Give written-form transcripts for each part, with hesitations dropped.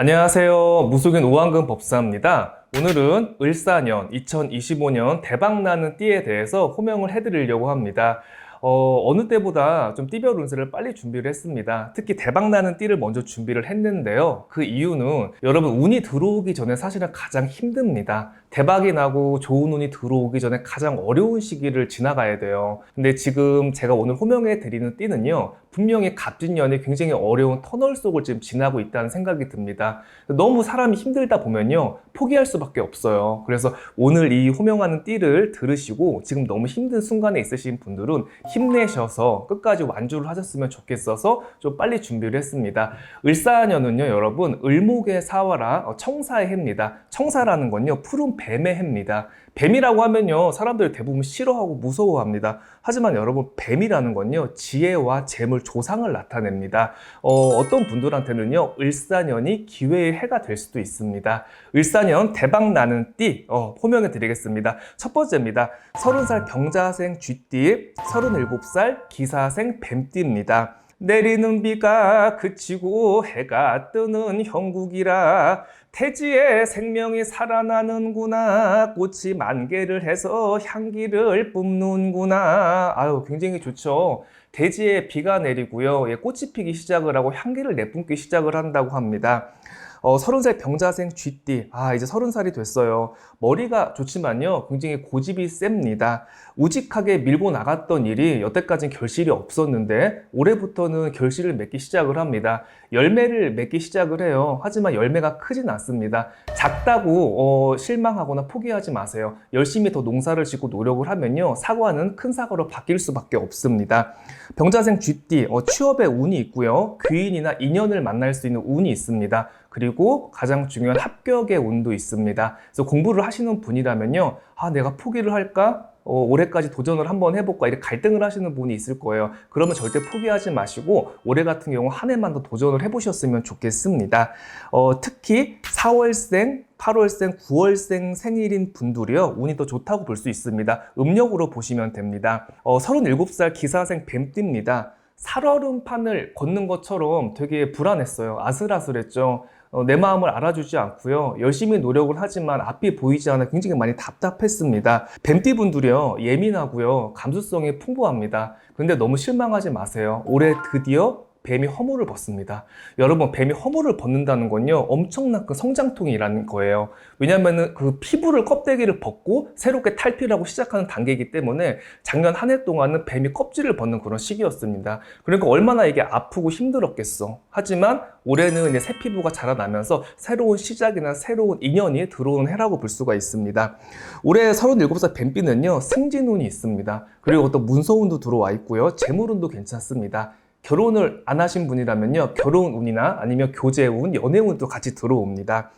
안녕하세요. 무속인 오한근 법사입니다. 오늘은 을사년 2025년 대박나는 띠에 대해서 호명을 해드리려고 합니다. 어느 때보다 좀 띠별 운세를 빨리 준비를 했습니다. 특히 대박나는 띠를 먼저 준비를 했는데요. 그 이유는 여러분 운이 들어오기 전에 사실은 가장 힘듭니다. 대박이 나고 좋은 운이 들어오기 전에 가장 어려운 시기를 지나가야 돼요. 근데 지금 제가 오늘 호명해 드리는 띠는요, 분명히 갑진년이 굉장히 어려운 터널 속을 지금 지나고 있다는 생각이 듭니다. 너무 사람이 힘들다 보면요, 포기할 수밖에 없어요. 그래서 오늘 이 호명하는 띠를 들으시고 지금 너무 힘든 순간에 있으신 분들은 힘내셔서 끝까지 완주를 하셨으면 좋겠어서 좀 빨리 준비를 했습니다. 을사년은요, 여러분, 을목의 사화라 청사의 해입니다. 청사라는 건요, 푸른 뱀의 해입니다. 뱀이라고 하면요, 사람들이 대부분 싫어하고 무서워합니다. 하지만 여러분, 뱀이라는 건요, 지혜와 재물, 조상을 나타냅니다. 어떤 분들한테는요, 을사년이 기회의 해가 될 수도 있습니다. 을사년 대박나는 띠 호명해 드리겠습니다. 첫 번째입니다. 30살 병자생 쥐띠, 37살 기사생 뱀띠입니다. 내리는 비가 그치고 해가 뜨는 형국이라 태지에 생명이 살아나는구나. 꽃이 만개를 해서 향기를 뿜는구나. 아유, 굉장히 좋죠. 대지에 비가 내리고요, 꽃이 피기 시작을 하고 향기를 내뿜기 시작을 한다고 합니다. 30살 병자생 쥐띠. 이제 30살이 됐어요. 머리가 좋지만요, 굉장히 고집이 셉니다. 우직하게 밀고 나갔던 일이 여태까지는 결실이 없었는데 올해부터는 결실을 맺기 시작을 합니다. 열매를 맺기 시작을 해요. 하지만 열매가 크진 않습니다. 작다고 실망하거나 포기하지 마세요. 열심히 더 농사를 짓고 노력을 하면요, 사과는 큰 사과로 바뀔 수밖에 없습니다. 병자생 쥐띠, 취업에 운이 있고요, 귀인이나 인연을 만날 수 있는 운이 있습니다. 그리고 가장 중요한 합격의 운도 있습니다. 그래서 공부를 하시는 분이라면요, 내가 포기를 할까? 올해까지 도전을 한번 해볼까? 이렇게 갈등을 하시는 분이 있을 거예요. 그러면 절대 포기하지 마시고 올해 같은 경우 한 해만 더 도전을 해보셨으면 좋겠습니다. 특히 4월생, 8월생, 9월생 생일인 분들이요, 운이 더 좋다고 볼 수 있습니다. 음력으로 보시면 됩니다. 37살 기사생 뱀띠입니다. 살얼음판을 걷는 것처럼 되게 불안했어요. 아슬아슬했죠. 내 마음을 알아주지 않고요, 열심히 노력을 하지만 앞이 보이지 않아 굉장히 많이 답답했습니다. 뱀띠분들이요, 예민하고요, 감수성이 풍부합니다. 근데 너무 실망하지 마세요. 올해 드디어 뱀이 허물을 벗습니다. 여러분, 뱀이 허물을 벗는다는 건요, 엄청난 그 성장통이라는 거예요. 왜냐하면 그 피부를, 껍데기를 벗고 새롭게 탈피하고 시작하는 단계이기 때문에 작년 한 해 동안은 뱀이 껍질을 벗는 그런 시기였습니다. 그러니까 얼마나 이게 아프고 힘들었겠어. 하지만 올해는 이제 새 피부가 자라나면서 새로운 시작이나 새로운 인연이 들어오는 해라고 볼 수가 있습니다. 올해 37살 뱀띠는요, 승진운이 있습니다. 그리고 또 문서운도 들어와 있고요, 재물운도 괜찮습니다. 결혼을 안 하신 분이라면요, 결혼운이나 아니면 교제운, 연애운도 같이 들어옵니다.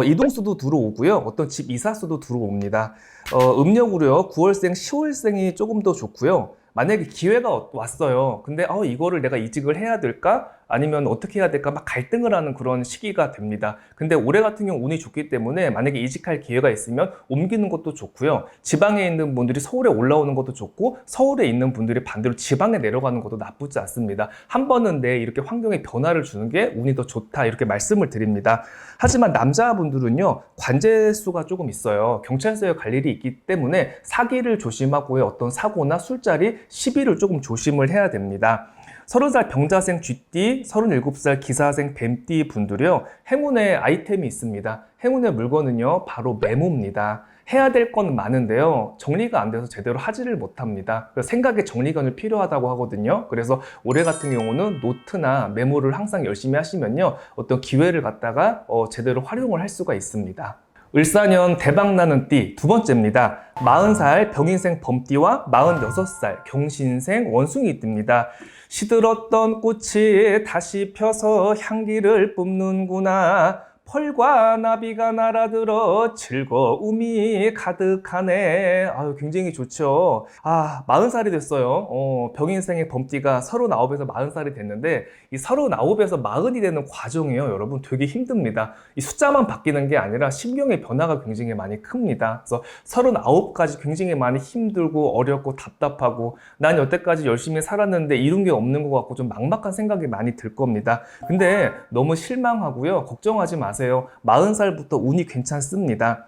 이동수도 들어오고요, 어떤 집 이사수도 들어옵니다. 음력으로요, 9월생, 10월생이 조금 더 좋고요. 만약에 기회가 왔어요. 근데 이거를 내가 이직을 해야 될까? 아니면 어떻게 해야 될까? 막 갈등을 하는 그런 시기가 됩니다. 근데 올해 같은 경우 운이 좋기 때문에 만약에 이직할 기회가 있으면 옮기는 것도 좋고요, 지방에 있는 분들이 서울에 올라오는 것도 좋고, 서울에 있는 분들이 반대로 지방에 내려가는 것도 나쁘지 않습니다. 한 번은 이렇게 환경에 변화를 주는 게 운이 더 좋다, 이렇게 말씀을 드립니다. 하지만 남자분들은요, 관제수가 조금 있어요. 경찰서에 갈 일이 있기 때문에 사기를 조심하고요, 어떤 사고나 술자리, 시비를 조금 조심을 해야 됩니다. 30살 병자생 쥐띠, 37살 기사생 뱀띠 분들이요, 행운의 아이템이 있습니다. 행운의 물건은요, 바로 메모입니다. 해야 될 건 많은데요, 정리가 안 돼서 제대로 하지를 못합니다. 그래서 생각의 정리가 필요하다고 하거든요. 그래서 올해 같은 경우는 노트나 메모를 항상 열심히 하시면요, 어떤 기회를 갖다가 제대로 활용을 할 수가 있습니다. 을사년 대박나는 띠 두 번째입니다. 40살 병인생 범띠와 46살 경신생 원숭이 띠입니다. 시들었던 꽃이 다시 펴서 향기를 뿜는구나. 펄과 나비가 날아들어 즐거움이 가득하네. 아유, 굉장히 좋죠. 40살이 됐어요. 병인생의 범띠가 39에서 40살이 됐는데, 이 39에서 40이 되는 과정이에요, 여러분. 되게 힘듭니다. 이 숫자만 바뀌는 게 아니라 심경의 변화가 굉장히 많이 큽니다. 그래서 39까지 굉장히 많이 힘들고 어렵고 답답하고, 난 여태까지 열심히 살았는데 이룬 게 없는 것 같고 좀 막막한 생각이 많이 들 겁니다. 근데 너무 실망하고요. 걱정하지 마세요. 40살부터 운이 괜찮습니다.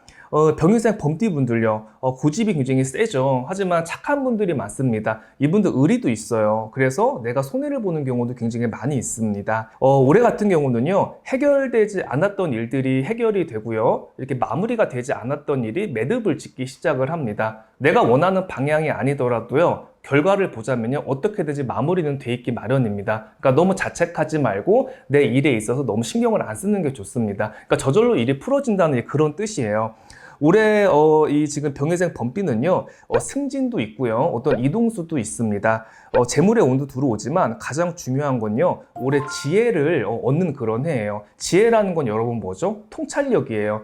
병인생 범띠분들요, 고집이 굉장히 세죠. 하지만 착한 분들이 많습니다. 이분들 의리도 있어요. 그래서 내가 손해를 보는 경우도 굉장히 많이 있습니다. 올해 같은 경우는요, 해결되지 않았던 일들이 해결이 되고요, 이렇게 마무리가 되지 않았던 일이 매듭을 짓기 시작을 합니다. 내가 원하는 방향이 아니더라도요, 결과를 보자면요, 어떻게든지 마무리는 돼 있기 마련입니다. 그러니까 너무 자책하지 말고 내 일에 있어서 너무 신경을 안 쓰는 게 좋습니다. 그러니까 저절로 일이 풀어진다는 그런 뜻이에요. 올해 이 지금 병인생 범띠는요, 승진도 있고요, 어떤 이동수도 있습니다. 재물의 운도 들어오지만 가장 중요한 건요, 올해 지혜를 얻는 그런 해예요. 지혜라는 건 여러분 뭐죠? 통찰력이에요.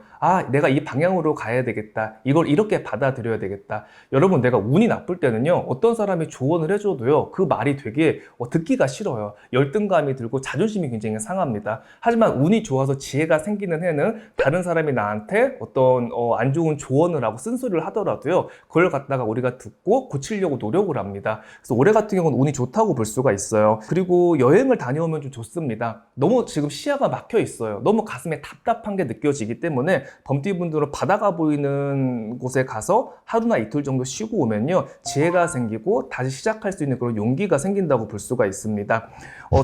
내가 이 방향으로 가야 되겠다. 이걸 이렇게 받아들여야 되겠다. 여러분, 내가 운이 나쁠 때는요, 어떤 사람이 조언을 해줘도요, 그 말이 되게 듣기가 싫어요. 열등감이 들고 자존심이 굉장히 상합니다. 하지만 운이 좋아서 지혜가 생기는 해는 다른 사람이 나한테 어떤 안 좋은 조언을 하고 쓴소리를 하더라도요, 그걸 갖다가 우리가 듣고 고치려고 노력을 합니다. 그래서 올해 같은 경우는 운이 좋다고 볼 수가 있어요. 그리고 여행을 다녀오면 좀 좋습니다. 너무 지금 시야가 막혀 있어요. 너무 가슴에 답답한 게 느껴지기 때문에 범띠분들은 바다가 보이는 곳에 가서 하루나 이틀 정도 쉬고 오면요, 지혜가 생기고 다시 시작할 수 있는 그런 용기가 생긴다고 볼 수가 있습니다.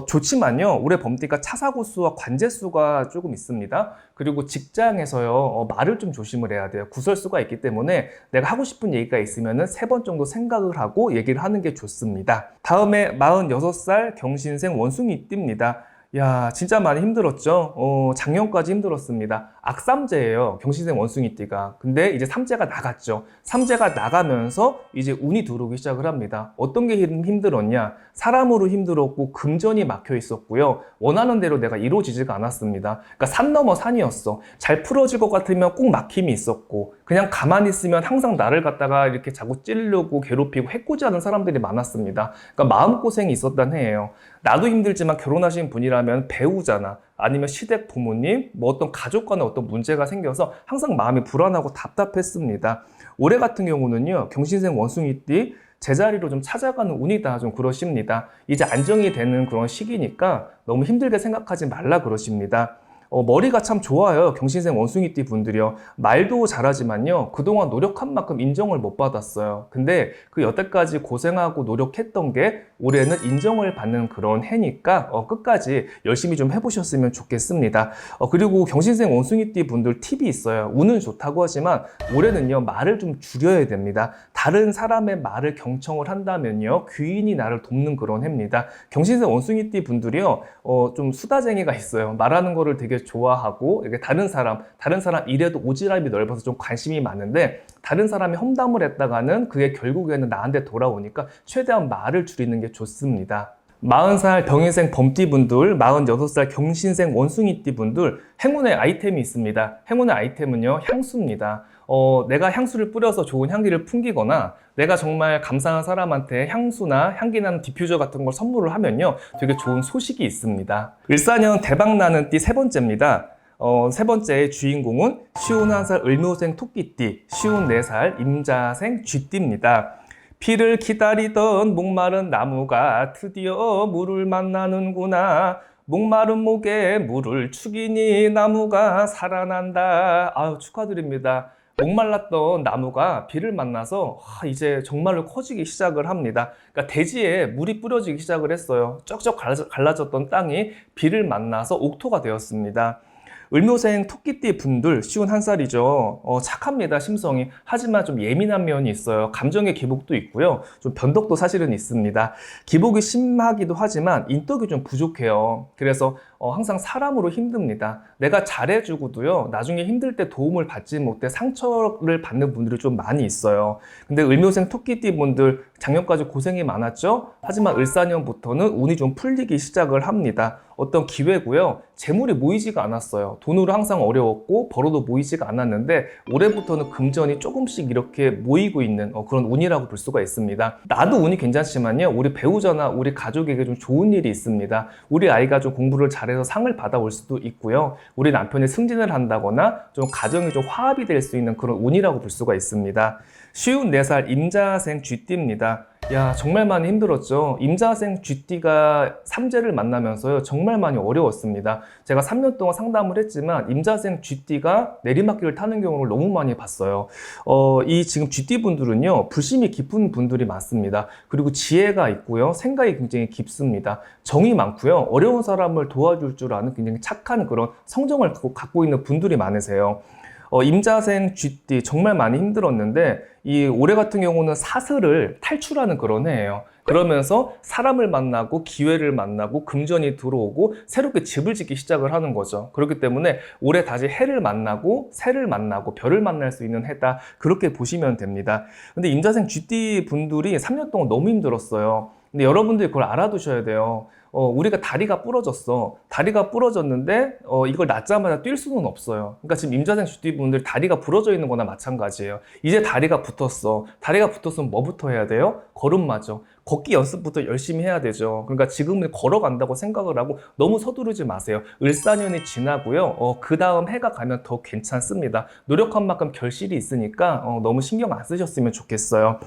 좋지만요, 올해 범띠가 차사고 수와 관제 수가 조금 있습니다. 그리고 직장에서요, 말을 좀 조심을 해야 돼요. 구설수가 있기 때문에 내가 하고 싶은 얘기가 있으면은 3번 정도 생각을 하고 얘기를 하는 게 좋습니다. 다음에 46살 경신생 원숭이띠입니다. 야, 진짜 많이 힘들었죠. 작년까지 힘들었습니다. 악삼재예요, 경신생 원숭이띠가. 근데 이제 삼재가 나갔죠. 삼재가 나가면서 이제 운이 들어오기 시작을 합니다. 어떤 게 힘들었냐? 사람으로 힘들었고 금전이 막혀 있었고요, 원하는 대로 내가 이루어지지가 않았습니다. 그러니까 산 넘어 산이었어. 잘 풀어질 것 같으면 꼭 막힘이 있었고, 그냥 가만히 있으면 항상 나를 갖다가 이렇게 자꾸 찌르려고 괴롭히고 해코지하는 사람들이 많았습니다. 그러니까 마음고생이 있었던 해예요. 나도 힘들지만 결혼하신 분이라면 배우자나 아니면 시댁 부모님, 뭐 어떤 가족 간에 어떤 문제가 생겨서 항상 마음이 불안하고 답답했습니다. 올해 같은 경우는요, 경신생 원숭이띠 제자리로 좀 찾아가는 운이다, 좀 그러십니다. 이제 안정이 되는 그런 시기니까 너무 힘들게 생각하지 말라 그러십니다. 머리가 참 좋아요, 경신생 원숭이띠 분들이요. 말도 잘하지만요, 그동안 노력한 만큼 인정을 못 받았어요. 근데 그 여태까지 고생하고 노력했던 게 올해는 인정을 받는 그런 해니까 끝까지 열심히 좀 해보셨으면 좋겠습니다. 그리고 경신생 원숭이띠 분들 팁이 있어요. 운은 좋다고 하지만 올해는요, 말을 좀 줄여야 됩니다. 다른 사람의 말을 경청을 한다면요, 귀인이 나를 돕는 그런 해입니다. 경신생 원숭이띠 분들이요, 좀 수다쟁이가 있어요. 말하는 거를 되게 좋아하고, 이게 다른 사람 일에도 오지랖이 넓어서 좀 관심이 많은데, 다른 사람이 험담을 했다가는 그게 결국에는 나한테 돌아오니까 최대한 말을 줄이는 게 좋습니다. 40살 병인생 범띠분들, 46살 경신생 원숭이띠분들, 행운의 아이템이 있습니다. 행운의 아이템은요, 향수입니다. 내가 향수를 뿌려서 좋은 향기를 풍기거나, 내가 정말 감사한 사람한테 향수나 향기나는 디퓨저 같은 걸 선물을 하면요, 되게 좋은 소식이 있습니다. 을사년 대박나는 띠 3번째입니다. 세 번째의 주인공은 51살 을묘생 토끼띠, 54살 임자생 쥐띠입니다. 비를 기다리던 목마른 나무가 드디어 물을 만나는구나. 목마른 목에 물을 축이니 나무가 살아난다. 아유, 축하드립니다. 목말랐던 나무가 비를 만나서 이제 정말로 커지기 시작을 합니다. 그러니까 대지에 물이 뿌려지기 시작을 했어요. 쩍쩍 갈라졌던 땅이 비를 만나서 옥토가 되었습니다. 을묘생 토끼띠 분들 51살이죠. 착합니다, 심성이. 하지만 좀 예민한 면이 있어요. 감정의 기복도 있고요, 좀 변덕도 사실은 있습니다. 기복이 심하기도 하지만 인덕이 좀 부족해요. 그래서 항상 사람으로 힘듭니다. 내가 잘해주고도요, 나중에 힘들 때 도움을 받지 못해 상처를 받는 분들이 좀 많이 있어요. 근데 을묘생 토끼띠 분들 작년까지 고생이 많았죠? 하지만 을사년부터는 운이 좀 풀리기 시작을 합니다. 어떤 기회고요. 재물이 모이지가 않았어요. 돈으로 항상 어려웠고 벌어도 모이지가 않았는데 올해부터는 금전이 조금씩 이렇게 모이고 있는 그런 운이라고 볼 수가 있습니다. 나도 운이 괜찮지만요. 우리 배우자나 우리 가족에게 좀 좋은 일이 있습니다. 우리 아이가 좀 공부를 잘해서 상을 받아올 수도 있고요. 우리 남편이 승진을 한다거나 좀 가정이 좀 화합이 될 수 있는 그런 운이라고 볼 수가 있습니다. 54살 임자생 쥐띠입니다. 야, 정말 많이 힘들었죠. 임자생 쥐띠가 삼재를 만나면서요, 정말 많이 어려웠습니다. 제가 3년 동안 상담을 했지만 임자생 쥐띠가 내리막길을 타는 경우를 너무 많이 봤어요. 이 지금 쥐띠 분들은요, 불심이 깊은 분들이 많습니다. 그리고 지혜가 있고요, 생각이 굉장히 깊습니다. 정이 많고요, 어려운 사람을 도와줄 줄 아는 굉장히 착한 그런 성정을 갖고 있는 분들이 많으세요. 임자생 쥐띠 정말 많이 힘들었는데 이 올해 같은 경우는 사슬을 탈출하는 그런 해예요. 그러면서 사람을 만나고 기회를 만나고 금전이 들어오고 새롭게 집을 짓기 시작을 하는 거죠. 그렇기 때문에 올해 다시 해를 만나고 새를 만나고 별을 만날 수 있는 해다, 그렇게 보시면 됩니다. 근데 임자생 쥐띠 분들이 3년 동안 너무 힘들었어요. 근데 여러분들이 그걸 알아두셔야 돼요. 우리가 다리가 부러졌어. 다리가 부러졌는데 이걸 낳자마자 뛸 수는 없어요. 그러니까 지금 임자생 쥐띠 분들 다리가 부러져 있는 거나 마찬가지예요. 이제 다리가 붙었어. 다리가 붙었으면 뭐부터 해야 돼요? 걸음마죠. 걷기 연습부터 열심히 해야 되죠. 그러니까 지금은 걸어간다고 생각을 하고 너무 서두르지 마세요. 을사년이 지나고요. 그 다음 해가 가면 더 괜찮습니다. 노력한 만큼 결실이 있으니까 너무 신경 안 쓰셨으면 좋겠어요.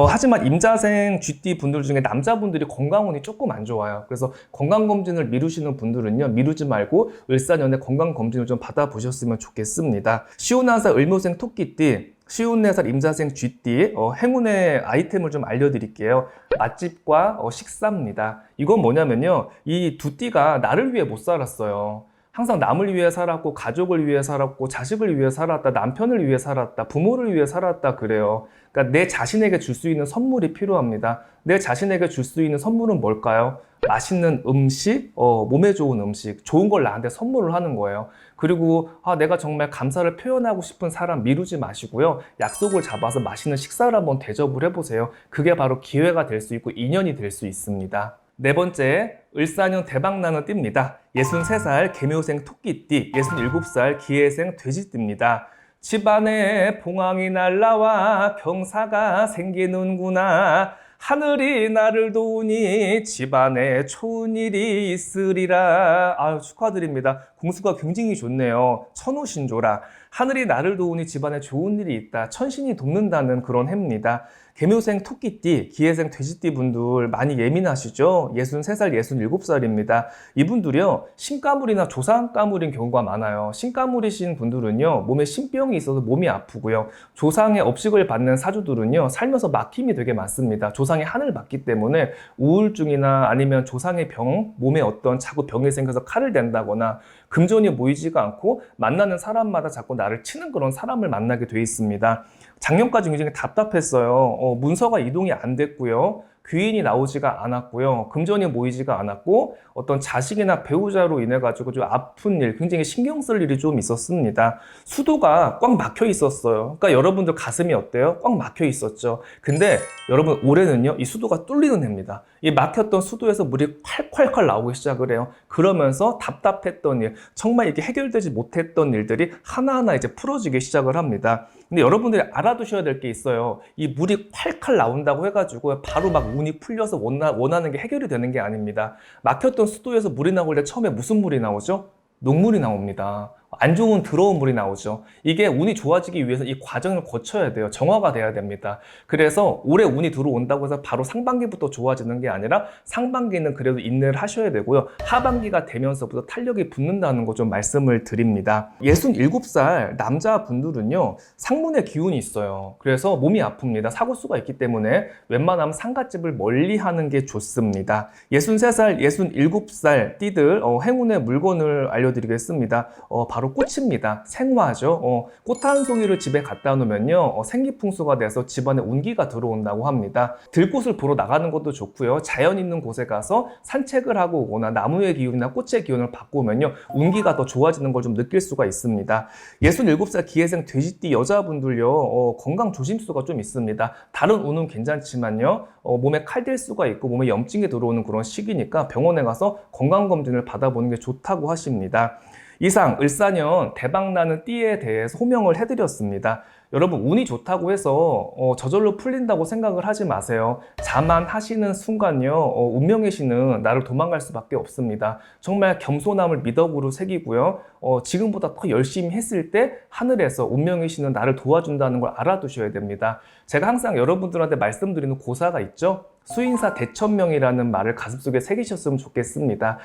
하지만 임자생 쥐띠 분들 중에 남자분들이 건강운이 조금 안 좋아요. 그래서 건강검진을 미루시는 분들은요, 미루지 말고 을사년에 건강검진을 좀 받아보셨으면 좋겠습니다. 51살 을묘생 토끼띠, 54살 임자생 쥐띠, 행운의 아이템을 좀 알려드릴게요. 맛집과 식사입니다. 이건 뭐냐면요, 이 두 띠가 나를 위해 못 살았어요. 항상 남을 위해 살았고, 가족을 위해 살았고, 자식을 위해 살았다, 남편을 위해 살았다, 부모를 위해 살았다, 그래요. 그러니까 내 자신에게 줄 수 있는 선물이 필요합니다. 내 자신에게 줄 수 있는 선물은 뭘까요? 맛있는 음식, 몸에 좋은 음식, 좋은 걸 나한테 선물을 하는 거예요. 그리고 내가 정말 감사를 표현하고 싶은 사람 미루지 마시고요. 약속을 잡아서 맛있는 식사를 한번 대접을 해보세요. 그게 바로 기회가 될 수 있고 인연이 될 수 있습니다. 네 번째, 을사년 대박나는 띠입니다. 63살 개묘생 토끼띠, 67살 기해생 돼지띠입니다. 집안에 봉황이 날라와 병사가 생기는구나. 하늘이 나를 도우니 집안에 좋은 일이 있으리라. 아유, 축하드립니다. 공수가 굉장히 좋네요. 천우신조라. 하늘이 나를 도우니 집안에 좋은 일이 있다. 천신이 돕는다는 그런 해입니다. 개묘생 토끼띠, 기해생 돼지띠 분들 많이 예민하시죠? 63살, 67살입니다. 이분들이요, 신가물이나 조상가물인 경우가 많아요. 신가물이신 분들은요, 몸에 신병이 있어서 몸이 아프고요. 조상의 업식을 받는 사주들은요, 살면서 막힘이 되게 많습니다. 조상의 한을 받기 때문에 우울증이나 아니면 조상의 병, 몸에 어떤 자꾸 병이 생겨서 칼을 댄다거나 금전이 모이지가 않고 만나는 사람마다 자꾸 나를 치는 그런 사람을 만나게 돼 있습니다. 작년까지 굉장히 답답했어요. 문서가 이동이 안 됐고요. 귀인이 나오지가 않았고요. 금전이 모이지가 않았고 어떤 자식이나 배우자로 인해 가지고 좀 아픈 일, 굉장히 신경 쓸 일이 좀 있었습니다. 수도가 꽉 막혀 있었어요. 그러니까 여러분들 가슴이 어때요? 꽉 막혀 있었죠. 근데 여러분 올해는요, 이 수도가 뚫리는 해입니다. 이 막혔던 수도에서 물이 콸콸콸 나오기 시작을 해요. 그러면서 답답했던 일, 정말 이게 해결되지 못했던 일들이 하나하나 이제 풀어지기 시작을 합니다. 근데 여러분들이 알아두셔야 될 게 있어요. 이 물이 콸콸 나온다고 해가지고 바로 막 운이 풀려서 원하는 게 해결이 되는 게 아닙니다. 막혔던 수도에서 물이 나올 때 처음에 무슨 물이 나오죠? 녹물이 나옵니다. 안 좋은 더러운 물이 나오죠. 이게 운이 좋아지기 위해서 이 과정을 거쳐야 돼요. 정화가 돼야 됩니다. 그래서 올해 운이 들어온다고 해서 바로 상반기부터 좋아지는 게 아니라 상반기는 그래도 인내를 하셔야 되고요. 하반기가 되면서부터 탄력이 붙는다는 거 좀 말씀을 드립니다. 67살 남자분들은요, 상문의 기운이 있어요. 그래서 몸이 아픕니다. 사고수가 있기 때문에 웬만하면 상갓집을 멀리 하는 게 좋습니다. 63살, 67살 띠들 행운의 물건을 알려드리겠습니다. 바로 꽃입니다. 생화죠. 꽃 한 송이를 집에 갖다 놓으면요, 생기풍수가 돼서 집안에 운기가 들어온다고 합니다. 들꽃을 보러 나가는 것도 좋고요. 자연 있는 곳에 가서 산책을 하고 오거나 나무의 기운이나 꽃의 기운을 받고 오면요, 운기가 더 좋아지는 걸 좀 느낄 수가 있습니다. 67살 기회생 돼지띠 여자분들요, 건강 조심수가 좀 있습니다. 다른 운은 괜찮지만요, 몸에 칼댈 수가 있고 몸에 염증이 들어오는 그런 시기니까 병원에 가서 건강검진을 받아보는 게 좋다고 하십니다. 이상 을사년 대박나는 띠에 대해서 호명을 해드렸습니다. 여러분, 운이 좋다고 해서 저절로 풀린다고 생각을 하지 마세요. 자만하시는 순간요, 운명의 신은 나를 도망갈 수밖에 없습니다. 정말 겸손함을 미덕으로 새기고요, 지금보다 더 열심히 했을 때 하늘에서 운명의 신은 나를 도와준다는 걸 알아두셔야 됩니다. 제가 항상 여러분들한테 말씀드리는 고사가 있죠. 수인사 대천명이라는 말을 가슴속에 새기셨으면 좋겠습니다.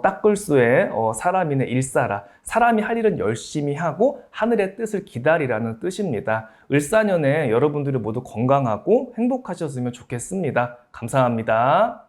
딱글수에 사람이네 일사라. 사람이 할 일은 열심히 하고 하늘의 뜻을 기다리라는 뜻입니다. 을사년에 여러분들이 모두 건강하고 행복하셨으면 좋겠습니다. 감사합니다.